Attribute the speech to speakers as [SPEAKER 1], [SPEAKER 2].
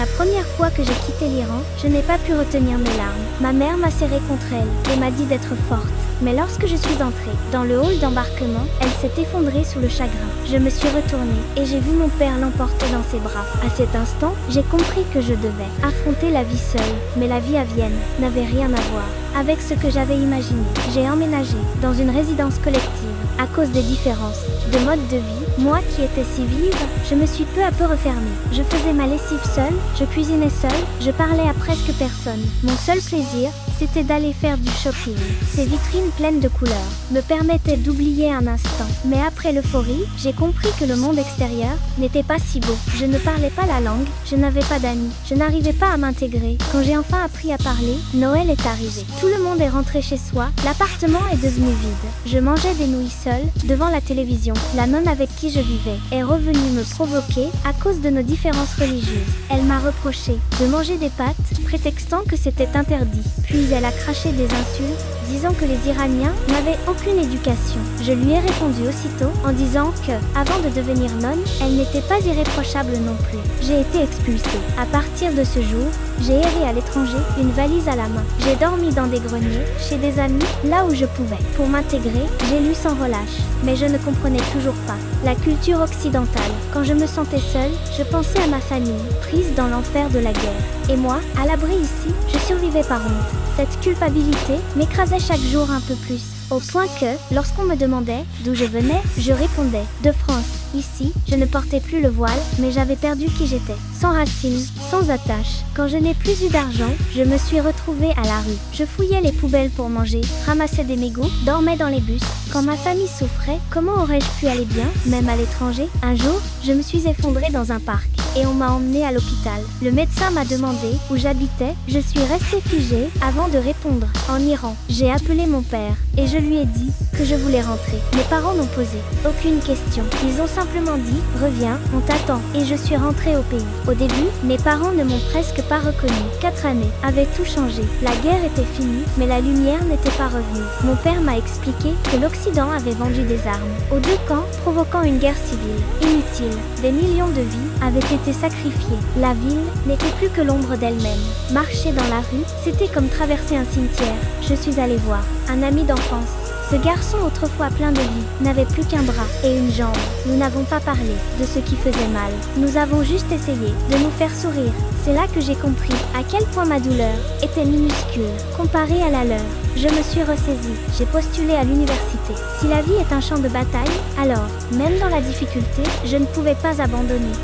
[SPEAKER 1] La première fois que j'ai quitté l'Iran, je n'ai pas pu retenir mes larmes. Ma mère m'a serrée contre elle et m'a dit d'être forte. Mais lorsque je suis entrée dans le hall d'embarquement, elle s'est effondrée sous le chagrin. Je me suis retournée et j'ai vu mon père l'emporter dans ses bras. À cet instant, j'ai compris que je devais affronter la vie seule. Mais la vie à Vienne n'avait rien à voir avec ce que j'avais imaginé. J'ai emménagé dans une résidence collective à cause des différences de mode de vie. Moi qui étais si vive, je me suis peu à peu refermée. Je faisais ma lessive seule, je cuisinais seule, je parlais à presque personne. Mon seul plaisir, c'était d'aller faire du shopping. Ces vitrines pleines de couleurs me permettaient d'oublier un instant. Mais après l'euphorie, j'ai compris que le monde extérieur n'était pas si beau. Je ne parlais pas la langue, je n'avais pas d'amis, je n'arrivais pas à m'intégrer. Quand j'ai enfin appris à parler, Noël est arrivé. Tout le monde est rentré chez soi, l'appartement est devenu vide. Je mangeais des nouilles seule, devant la télévision. La nonne avec qui je vivais est revenue me provoquer à cause de nos différences religieuses. Elle m'a reproché de manger des pâtes, prétextant que c'était interdit. Puis elle a craché des insultes, disant que les Iraniens n'avaient aucune éducation. Je lui ai répondu aussitôt en disant que, avant de devenir nonne, elle n'était pas irréprochable non plus. J'ai été expulsée. À partir de ce jour, j'ai erré à l'étranger, une valise à la main. J'ai dormi dans des greniers, chez des amis, là où je pouvais. Pour m'intégrer, j'ai lu sans relâche, mais je ne comprenais toujours pas la culture occidentale. Quand je me sentais seule, je pensais à ma famille, prise dans l'enfer de la guerre. Et moi, à l'abri ici, je survivais par honte. Cette culpabilité m'écrasait chaque jour un peu plus, au point que, lorsqu'on me demandait d'où je venais, je répondais « de France ». Ici, je ne portais plus le voile, mais j'avais perdu qui j'étais. Sans racines, sans attache. Quand je n'ai plus eu d'argent, je me suis retrouvée à la rue. Je fouillais les poubelles pour manger, ramassais des mégots, dormais dans les bus. Quand ma famille souffrait, comment aurais-je pu aller bien, même à l'étranger? Un jour, je me suis effondrée dans un parc et on m'a emmenée à l'hôpital. Le médecin m'a demandé où j'habitais. Je suis restée figée avant de répondre. En Iran. J'ai appelé mon père et je lui ai dit que je voulais rentrer. Mes parents n'ont posé aucune question. Ils ont simplement dit « Reviens, on t'attend » et je suis rentrée au pays. Au début, mes parents ne m'ont presque pas reconnue. 4 années avaient tout changé. La guerre était finie, mais la lumière n'était pas revenue. Mon père m'a expliqué que l'Occident avait vendu des armes aux deux camps, provoquant une guerre civile. Inutile. Des millions de vies avaient été sacrifiées. La ville n'était plus que l'ombre d'elle-même. Marcher dans la rue, c'était comme traverser un cimetière. Je suis allée voir un ami d'enfance. Ce garçon autrefois plein de vie n'avait plus qu'un bras et une jambe. Nous n'avons pas parlé de ce qui faisait mal. Nous avons juste essayé de nous faire sourire. C'est là que j'ai compris à quel point ma douleur était minuscule comparée à la leur. Je me suis ressaisie. J'ai postulé à l'université. Si la vie est un champ de bataille, alors, même dans la difficulté, je ne pouvais pas abandonner.